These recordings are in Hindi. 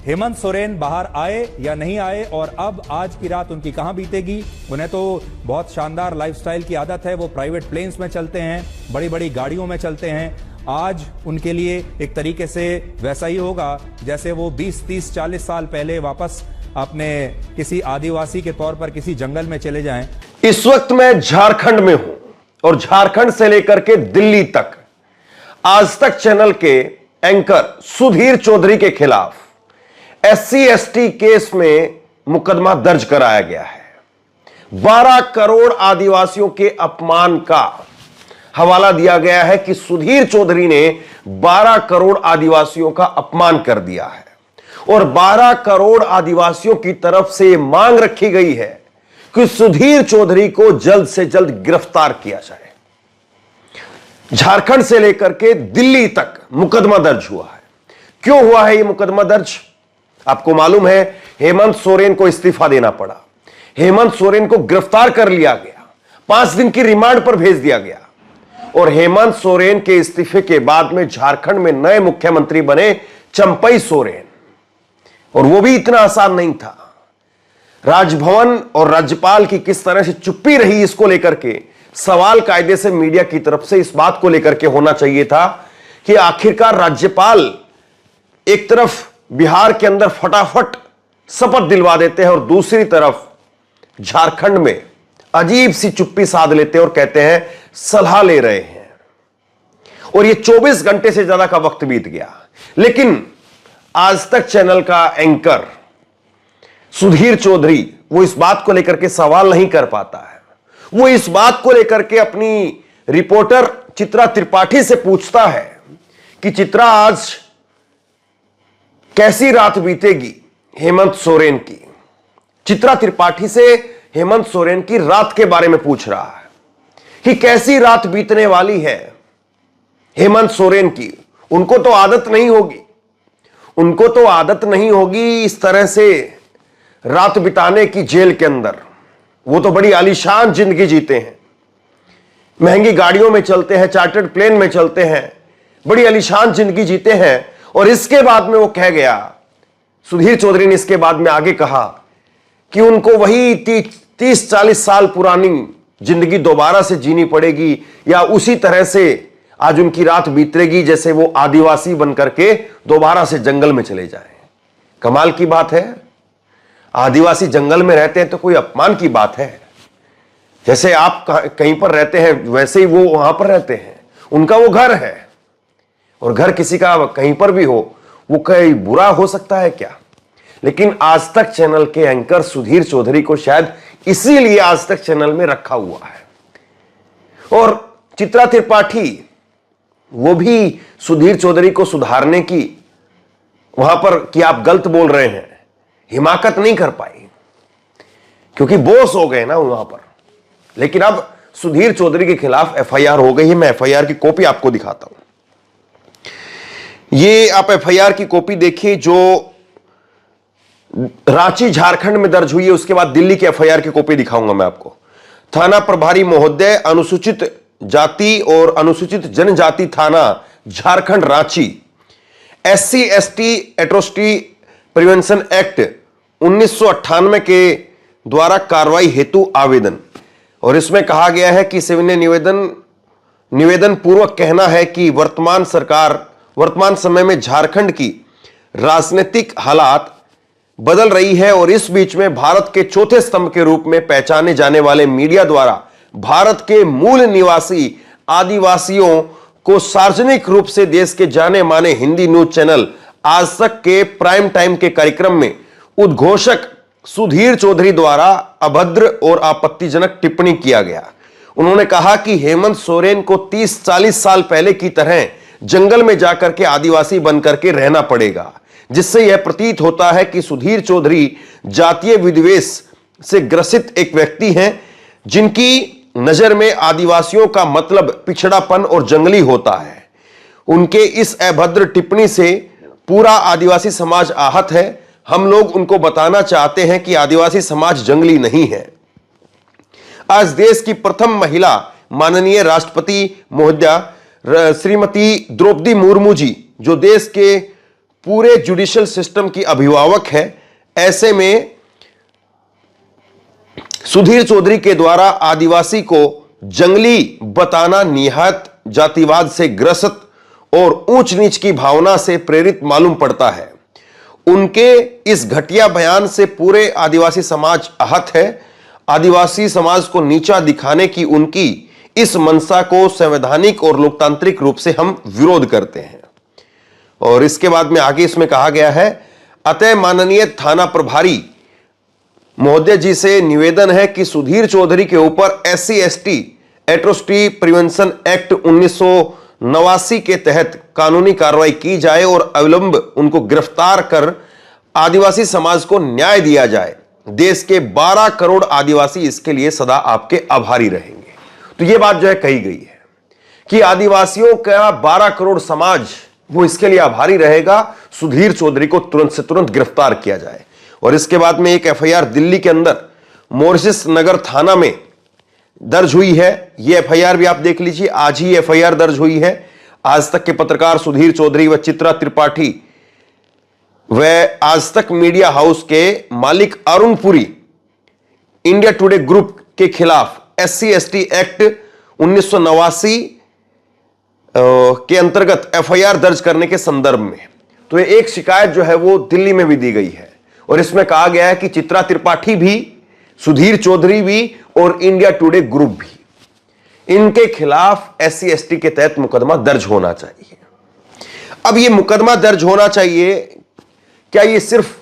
हेमंत सोरेन बाहर आए या नहीं आए और अब आज की रात उनकी कहां बीतेगी। उन्हें तो बहुत शानदार लाइफस्टाइल की आदत है, वो प्राइवेट प्लेन्स में चलते हैं, बड़ी बड़ी गाड़ियों में चलते हैं। आज उनके लिए एक तरीके से वैसा ही होगा जैसे वो 20, 30, 40 साल पहले वापस अपने किसी आदिवासी के तौर पर किसी जंगल में चले जाएं। इस वक्त मैं झारखंड में हूं और झारखंड से लेकर के दिल्ली तक आज तक चैनल के एंकर सुधीर चौधरी के खिलाफ SC/ST केस में मुकदमा दर्ज कराया गया है। 12 करोड़ आदिवासियों के अपमान का हवाला दिया गया है कि सुधीर चौधरी ने 12 करोड़ आदिवासियों का अपमान कर दिया है और 12 करोड़ आदिवासियों की तरफ से मांग रखी गई है कि सुधीर चौधरी को जल्द से जल्द गिरफ्तार किया जाए। झारखंड से लेकर के दिल्ली तक मुकदमा दर्ज हुआ है। क्यों हुआ है यह मुकदमा दर्ज? आपको मालूम है हेमंत सोरेन को इस्तीफा देना पड़ा, हेमंत सोरेन को गिरफ्तार कर लिया गया, 5 दिन की रिमांड पर भेज दिया गया और हेमंत सोरेन के इस्तीफे के बाद में झारखंड में नए मुख्यमंत्री बने चंपई सोरेन, और वो भी इतना आसान नहीं था। राजभवन और राज्यपाल की किस तरह से चुप्पी रही इसको लेकर के सवाल कायदे से मीडिया की तरफ से इस बात को लेकर के होना चाहिए था कि आखिरकार राज्यपाल एक तरफ बिहार के अंदर फटाफट शपथ दिलवा देते हैं और दूसरी तरफ झारखंड में अजीब सी चुप्पी साध लेते हैं और कहते हैं सलाह ले रहे हैं, और ये 24 घंटे से ज्यादा का वक्त बीत गया। लेकिन आज तक चैनल का एंकर सुधीर चौधरी वो इस बात को लेकर के सवाल नहीं कर पाता है। वो इस बात को लेकर के अपनी रिपोर्टर चित्रा त्रिपाठी से पूछता है कि चित्रा, आज कैसी रात बीतेगी हेमंत सोरेन की। चित्रा त्रिपाठी से हेमंत सोरेन की रात के बारे में पूछ रहा है कि कैसी रात बीतने वाली है हेमंत सोरेन की। उनको तो आदत नहीं होगी, उनको तो आदत नहीं होगी इस तरह से रात बिताने की जेल के अंदर। वो तो बड़ी आलीशान जिंदगी जीते हैं, महंगी गाड़ियों में चलते हैं, चार्टर्ड प्लेन में चलते हैं, बड़ी आलीशान जिंदगी जीते हैं। और इसके बाद में वो कह गया, सुधीर चौधरी ने इसके बाद में आगे कहा कि उनको वही 30-40 साल पुरानी जिंदगी दोबारा से जीनी पड़ेगी या उसी तरह से आज उनकी रात बीतेगी जैसे वो आदिवासी बनकर के दोबारा से जंगल में चले जाएं। कमाल की बात है, आदिवासी जंगल में रहते हैं तो कोई अपमान की बात है? जैसे आप कहीं पर रहते हैं वैसे ही वो वहां पर रहते हैं, उनका वो घर है और घर किसी का कहीं पर भी हो वो कहीं बुरा हो सकता है क्या? लेकिन आज तक चैनल के एंकर सुधीर चौधरी को शायद इसीलिए आज तक चैनल में रखा हुआ है। और चित्रा त्रिपाठी वो भी सुधीर चौधरी को सुधारने की वहां पर कि आप गलत बोल रहे हैं हिमाकत नहीं कर पाई, क्योंकि बोस हो गए ना वहां पर। लेकिन अब सुधीर चौधरी के खिलाफ FIR हो गई है। मैं FIR की कॉपी आपको दिखाता हूं। ये आप FIR की कॉपी देखिए जो रांची झारखंड में दर्ज हुई है, उसके बाद दिल्ली की FIR की कॉपी दिखाऊंगा मैं आपको। थाना प्रभारी महोदय, अनुसूचित जाति और अनुसूचित जनजाति थाना Jharkhand Ranchi, SC/ST atrocity prevention act 1998 के द्वारा कार्रवाई हेतु आवेदन। और इसमें कहा गया है कि सविनय निवेदन पूर्वक कहना है कि वर्तमान समय में झारखंड की राजनीतिक हालात बदल रही है और इस बीच में भारत के चौथे स्तंभ के रूप में पहचाने जाने वाले मीडिया द्वारा भारत के मूल निवासी आदिवासियों को सार्वजनिक रूप से देश के जाने माने हिंदी न्यूज चैनल आज तक के प्राइम टाइम के कार्यक्रम में उद्घोषक सुधीर चौधरी द्वारा अभद्र और आपत्तिजनक टिप्पणी किया गया। उन्होंने कहा कि हेमंत सोरेन को 30-40 साल पहले की तरह जंगल में जाकर के आदिवासी बनकर के रहना पड़ेगा, जिससे यह प्रतीत होता है कि सुधीर चौधरी जातीय विद्वेष से ग्रसित एक व्यक्ति हैं, जिनकी नजर में आदिवासियों का मतलब पिछड़ापन और जंगली होता है। उनके इस अभद्र टिप्पणी से पूरा आदिवासी समाज आहत है। हम लोग उनको बताना चाहते हैं कि आदिवासी समाज जंगली नहीं है। आज देश की प्रथम महिला माननीय राष्ट्रपति महोदया श्रीमती द्रौपदी मुर्मू जी, जो देश के पूरे जुडिशियल सिस्टम की अभिभावक है। ऐसे में सुधीर चौधरी के द्वारा आदिवासी को जंगली बताना निहायत जातिवाद से ग्रसित और ऊंच नीच की भावना से प्रेरित मालूम पड़ता है। उनके इस घटिया बयान से पूरे आदिवासी समाज आहत है। आदिवासी समाज को नीचा दिखाने की उनकी इस मंशा को संवैधानिक और लोकतांत्रिक रूप से हम विरोध करते हैं। और इसके बाद में आगे इसमें कहा गया है, अतः माननीय थाना प्रभारी महोदय जी से निवेदन है कि सुधीर चौधरी के ऊपर SC/ST एट्रोसिटी प्रिवेंशन एक्ट 1989 के तहत कानूनी कार्रवाई की जाए और अविलंब उनको गिरफ्तार कर आदिवासी समाज को न्याय दिया जाए। देश के 12 करोड़ आदिवासी इसके लिए सदा आपके आभारी रहेंगे। तो यह बात जो है कही गई है कि आदिवासियों का 12 करोड़ समाज वो इसके लिए आभारी रहेगा, सुधीर चौधरी को तुरंत से तुरंत गिरफ्तार किया जाए। और इसके बाद में एक FIR दिल्ली के अंदर मॉरिशस नगर थाना में दर्ज हुई है। यह FIR भी आप देख लीजिए, आज ही FIR दर्ज हुई है। आज तक के पत्रकार सुधीर चौधरी व चित्रा त्रिपाठी व आज तक मीडिया हाउस के मालिक Arun Puri India today group के खिलाफ SC/ST एक्ट 1989 के अंतर्गत FIR दर्ज करने के संदर्भ में तो एक शिकायत जो है वो दिल्ली में भी दी गई है। और इसमें कहा गया है कि चित्रा त्रिपाठी भी, सुधीर चौधरी भी और इंडिया टुडे ग्रुप भी, इनके खिलाफ SC/ST के तहत मुकदमा दर्ज होना चाहिए। अब यह मुकदमा दर्ज होना चाहिए, क्या ये सिर्फ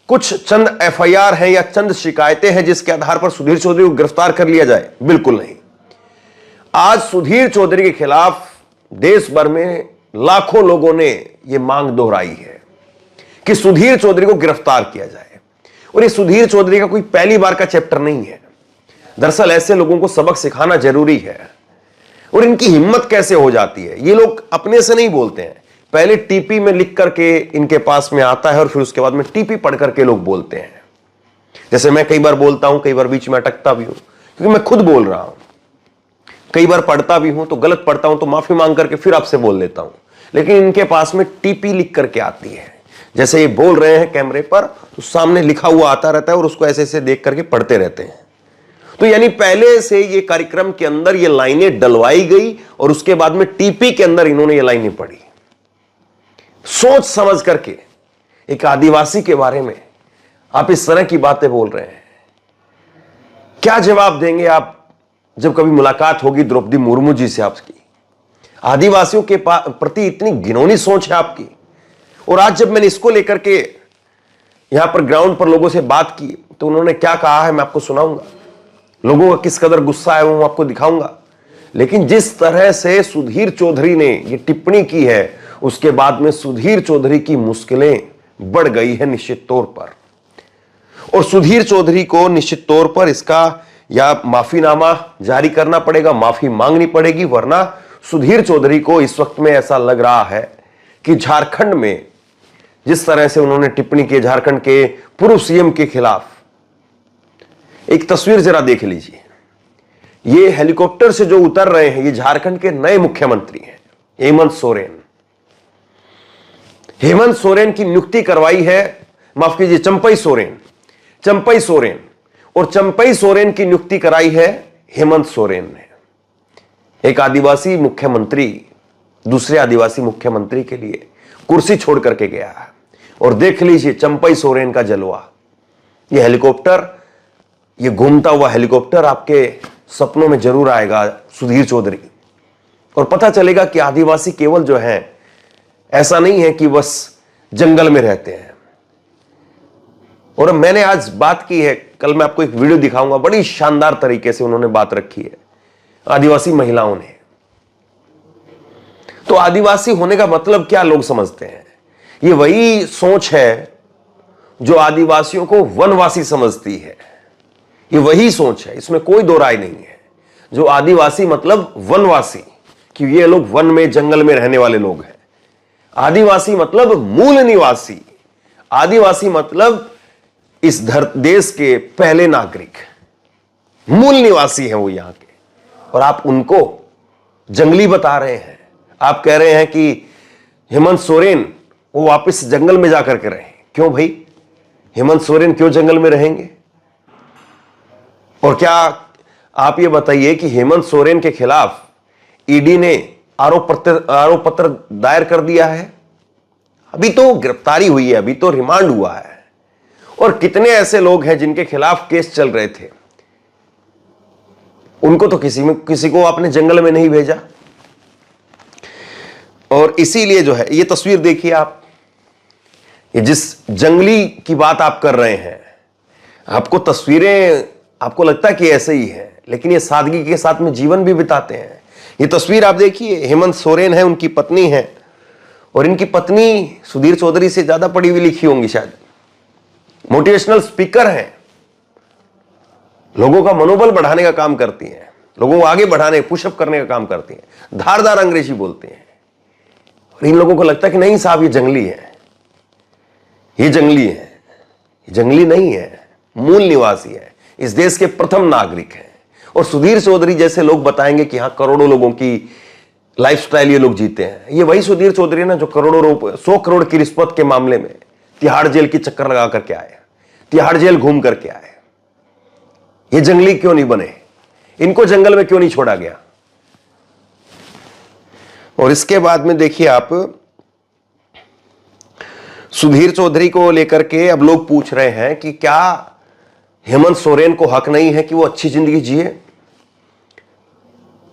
कुछ चंद FIR हैं या चंद शिकायतें हैं जिसके आधार पर सुधीर चौधरी को गिरफ्तार कर लिया जाए? बिल्कुल नहीं। आज सुधीर चौधरी के खिलाफ देश भर में लाखों लोगों ने यह मांग दोहराई है कि सुधीर चौधरी को गिरफ्तार किया जाए। और ये सुधीर चौधरी का कोई पहली बार का चैप्टर नहीं है। दरअसल ऐसे लोगों को सबक सिखाना जरूरी है। और इनकी हिम्मत कैसे हो जाती है? ये लोग अपने से नहीं बोलते हैं, पहले TP में लिख करके इनके पास में आता है और फिर उसके बाद में TP पढ़ करके लोग बोलते हैं। जैसे मैं कई बार बोलता हूं, कई बार बीच में अटकता भी हूं क्योंकि मैं खुद बोल रहा हूं। कई बार पढ़ता भी हूं तो गलत पढ़ता हूं तो माफी मांग करके फिर आपसे बोल देता हूं। लेकिन इनके पास में TP लिख करके आती है। जैसे ये बोल रहे हैं कैमरे पर तो सामने लिखा हुआ आता रहता है और उसको ऐसे ऐसे देख करके पढ़ते रहते हैं। तो यानी पहले से ये कार्यक्रम के अंदर ये लाइनें डलवाई गई और उसके बाद में TP के अंदर इन्होंने ये लाइनें पढ़ी। सोच समझ करके एक आदिवासी के बारे में आप इस तरह की बातें बोल रहे हैं। क्या जवाब देंगे आप जब कभी मुलाकात होगी द्रौपदी मुर्मू जी से आपकी? आदिवासियों के प्रति इतनी घिनौनी सोच है आपकी। और आज जब मैंने इसको लेकर के यहां पर ग्राउंड पर लोगों से बात की तो उन्होंने क्या कहा है मैं आपको सुनाऊंगा। लोगों का किस कदर गुस्सा है वो आपको दिखाऊंगा। लेकिन जिस तरह से सुधीर चौधरी ने ये टिप्पणी की है उसके बाद में सुधीर चौधरी की मुश्किलें बढ़ गई है निश्चित तौर पर। और सुधीर चौधरी को निश्चित तौर पर इसका या माफीनामा जारी करना पड़ेगा, माफी मांगनी पड़ेगी, वरना सुधीर चौधरी को इस वक्त में ऐसा लग रहा है कि झारखंड में जिस तरह से उन्होंने टिप्पणी की झारखंड के पूर्व CM के खिलाफ, एक तस्वीर जरा देख लीजिए। ये हेलीकॉप्टर से जो उतर रहे हैं ये झारखंड के नए मुख्यमंत्री हैं हेमंत सोरेन। हेमंत सोरेन की नियुक्ति करवाई है, माफ कीजिए चंपई सोरेन और चंपई सोरेन की नियुक्ति कराई है हेमंत सोरेन ने। एक आदिवासी मुख्यमंत्री दूसरे आदिवासी मुख्यमंत्री के लिए कुर्सी छोड़ करके गया है। और देख लीजिए चंपई सोरेन का जलवा। यह हेलीकॉप्टर, ये घूमता हुआ हेलीकॉप्टर आपके सपनों में जरूर आएगा सुधीर चौधरी। और पता चलेगा कि आदिवासी केवल जो है ऐसा नहीं है कि बस जंगल में रहते हैं। और मैंने आज बात की है, कल मैं आपको एक वीडियो दिखाऊंगा, बड़ी शानदार तरीके से उन्होंने बात रखी है आदिवासी महिलाओं ने। तो आदिवासी होने का मतलब क्या लोग समझते हैं? ये वही सोच है जो आदिवासियों को वनवासी समझती है। ये वही सोच है, इसमें कोई दो राय नहीं है। जो आदिवासी मतलब वनवासी, कि ये लोग वन में जंगल में रहने वाले लोग हैं। आदिवासी मतलब मूल निवासी, आदिवासी मतलब इस देश के पहले नागरिक, मूल निवासी हैं वो यहां के। और आप उनको जंगली बता रहे हैं। आप कह रहे हैं कि हेमंत सोरेन वो वापस जंगल में जाकर के रहें। क्यों भाई, हेमंत सोरेन क्यों जंगल में रहेंगे? और क्या आप ये बताइए कि हेमंत सोरेन के खिलाफ ईडी ने आरोप पत्र दायर कर दिया है? अभी तो गिरफ्तारी हुई है, अभी तो रिमांड हुआ है। और कितने ऐसे लोग हैं जिनके खिलाफ केस चल रहे थे, उनको तो किसी को आपने जंगल में नहीं भेजा। और इसीलिए जो है, ये तस्वीर देखिए आप, ये जिस जंगली की बात आप कर रहे हैं, आपको तस्वीरें, आपको लगता है कि ऐसे ही है, लेकिन ये सादगी के साथ में जीवन भी बिताते हैं। ये तस्वीर आप देखिए, हेमंत सोरेन है, उनकी पत्नी है, और इनकी पत्नी सुधीर चौधरी से ज्यादा पढ़ी हुई लिखी होंगी शायद, मोटिवेशनल स्पीकर हैं, लोगों का मनोबल बढ़ाने का काम करती हैं, लोगों को आगे बढ़ाने, पुशअप करने का काम करती हैं, धारदार अंग्रेजी बोलती हैं। और इन लोगों को लगता है कि नहीं साहब, ये जंगली है, ये जंगली है। ये जंगली नहीं है, मूल निवासी है, इस देश के प्रथम नागरिक हैं। और सुधीर चौधरी जैसे लोग बताएंगे कि हां करोड़ों लोगों की लाइफस्टाइल ये लोग जीते हैं। ये वही सुधीर चौधरी ना जो करोड़ों रुपए, 100 करोड़ की रिश्वत के मामले में तिहाड़ जेल की चक्कर लगा करके आए, तिहाड़ जेल घूम करके आए। ये जंगली क्यों नहीं बने? इनको जंगल में क्यों नहीं छोड़ा गया? और इसके बाद में देखिए आप, सुधीर चौधरी को लेकर के अब लोग पूछ रहे हैं कि क्या हेमंत सोरेन को हक नहीं है कि वो अच्छी जिंदगी जिए?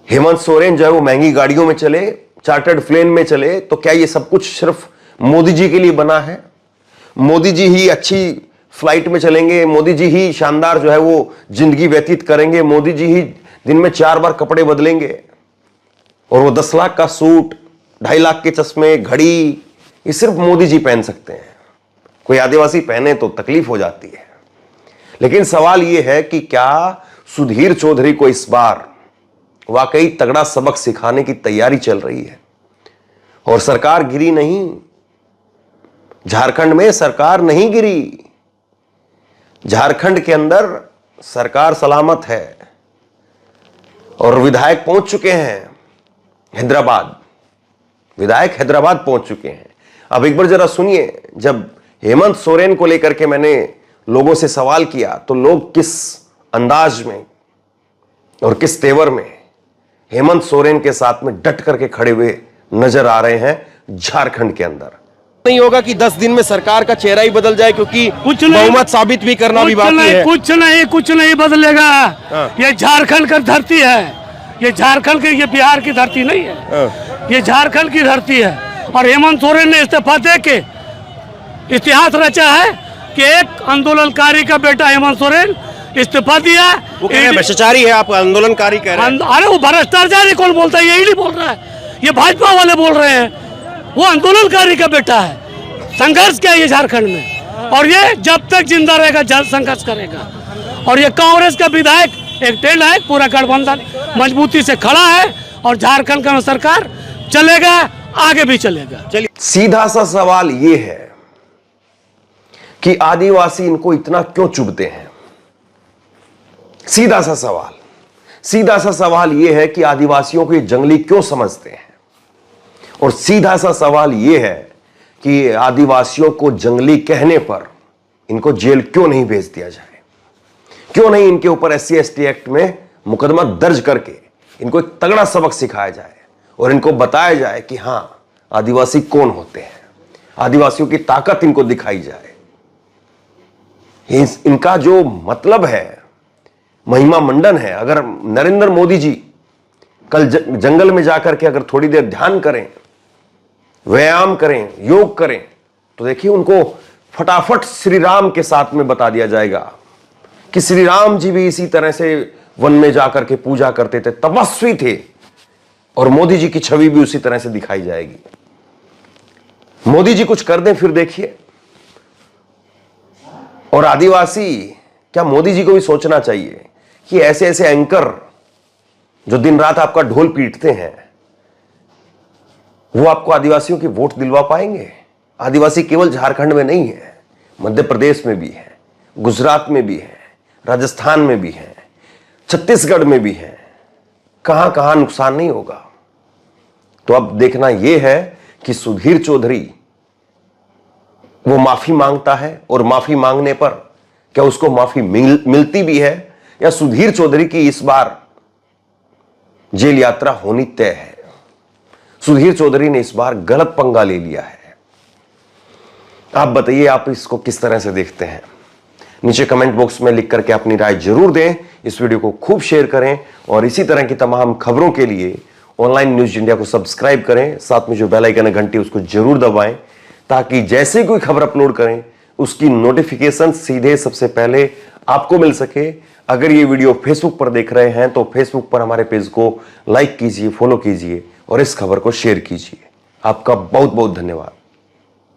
हेमंत सोरेन जो है वो महंगी गाड़ियों में चले, चार्टर्ड प्लेन में चले, तो क्या ये सब कुछ सिर्फ मोदी जी के लिए बना है? मोदी जी ही अच्छी फ्लाइट में चलेंगे, मोदी जी ही शानदार जो है वो जिंदगी व्यतीत करेंगे, मोदी जी ही दिन में 4 बार कपड़े बदलेंगे, और वो 10 लाख का सूट, 2.5 लाख के चश्मे, घड़ी, ये सिर्फ मोदी जी पहन सकते हैं। कोई आदिवासी पहने तो तकलीफ हो जाती है। लेकिन सवाल यह है कि क्या सुधीर चौधरी को इस बार वाकई तगड़ा सबक सिखाने की तैयारी चल रही है? और सरकार गिरी नहीं, झारखंड में सरकार नहीं गिरी, झारखंड के अंदर सरकार सलामत है, और विधायक पहुंच चुके हैं हैदराबाद, विधायक हैदराबाद पहुंच चुके हैं। अब एक बार जरा सुनिए, जब हेमंत सोरेन को लेकर के मैंने लोगों से सवाल किया तो लोग किस अंदाज में और किस तेवर में हेमंत सोरेन के साथ में डट करके खड़े हुए नजर आ रहे हैं झारखंड के अंदर। नहीं होगा कि 10 दिन में सरकार का चेहरा ही बदल जाए, क्योंकि बहुमत साबित भी करना भी बाकी है। कुछ नहीं बदलेगा। ये झारखंड का धरती है, ये झारखंड की, ये बिहार की धरती नहीं है, ये झारखंड की धरती है। और हेमंत सोरेन ने इस्तीफा दे के इतिहास रचा है कि एक आंदोलनकारी का बेटा हेमंत सोरेन इस्तीफा दिया। वो भ्रष्टाचारी है, आप आंदोलनकारी कह रहे हैं। अरे वो भ्रष्टाचारी कौन बोलता है? यही नहीं बोल रहा है, ये भाजपा वाले बोल रहे हैं। वो आंदोलनकारी का बेटा है, संघर्ष किया ये झारखंड में, और ये जब तक जिंदा रहेगा संघर्ष करेगा। और ये कांग्रेस का विधायक एक टेढ़ है, पूरा गठबंधन मजबूती से खड़ा है, और झारखंड का सरकार चलेगा, आगे भी चलेगा। चलिए, सीधा सा सवाल ये है कि आदिवासी इनको इतना क्यों चुभते हैं? सीधा सा सवाल यह है कि आदिवासियों को ये जंगली क्यों समझते हैं? और सीधा सा सवाल यह है कि आदिवासियों को जंगली कहने पर इनको जेल क्यों नहीं भेज दिया जाए? क्यों नहीं इनके ऊपर SC/ST एक्ट में मुकदमा दर्ज करके इनको एक तगड़ा सबक सिखाया जाए और इनको बताया जाए कि हां आदिवासी कौन होते हैं, आदिवासियों की ताकत इनको दिखाई जाए। इनका जो मतलब है, महिमा मंडन है। अगर नरेंद्र मोदी जी कल जंगल में जाकर के अगर थोड़ी देर ध्यान करें, व्यायाम करें, योग करें, तो देखिए उनको फटाफट श्री राम के साथ में बता दिया जाएगा कि श्री राम जी भी इसी तरह से वन में जाकर के पूजा करते थे, तपस्वी थे, और मोदी जी की छवि भी उसी तरह से दिखाई जाएगी। मोदी जी कुछ कर दें फिर देखिए। और आदिवासी, क्या मोदी जी को भी सोचना चाहिए कि ऐसे ऐसे एंकर जो दिन रात आपका ढोल पीटते हैं, वो आपको आदिवासियों की वोट दिलवा पाएंगे? आदिवासी केवल झारखंड में नहीं है, मध्य प्रदेश में भी है, गुजरात में भी है, राजस्थान में भी है, छत्तीसगढ़ में भी है। कहां कहां नुकसान नहीं होगा? तो अब देखना यह है कि सुधीर चौधरी वो माफी मांगता है और माफी मांगने पर क्या उसको माफी मिलती भी है, या सुधीर चौधरी की इस बार जेल यात्रा होनी तय है? सुधीर चौधरी ने इस बार गलत पंगा ले लिया है। आप बताइए, आप इसको किस तरह से देखते हैं? नीचे कमेंट बॉक्स में लिख करके अपनी राय जरूर दें। इस वीडियो को खूब शेयर करें और इसी तरह की तमाम खबरों के लिए ऑनलाइन न्यूज इंडिया को सब्सक्राइब करें। साथ में जो बेल आइकन है घंटी, उसको जरूर दबाएं ताकि जैसे कोई खबर अपलोड करें उसकी नोटिफिकेशन सीधे सबसे पहले आपको मिल सके। अगर ये वीडियो फेसबुक पर देख रहे हैं तो फेसबुक पर हमारे पेज को लाइक कीजिए, फॉलो कीजिए और इस खबर को शेयर कीजिए। आपका बहुत बहुत धन्यवाद।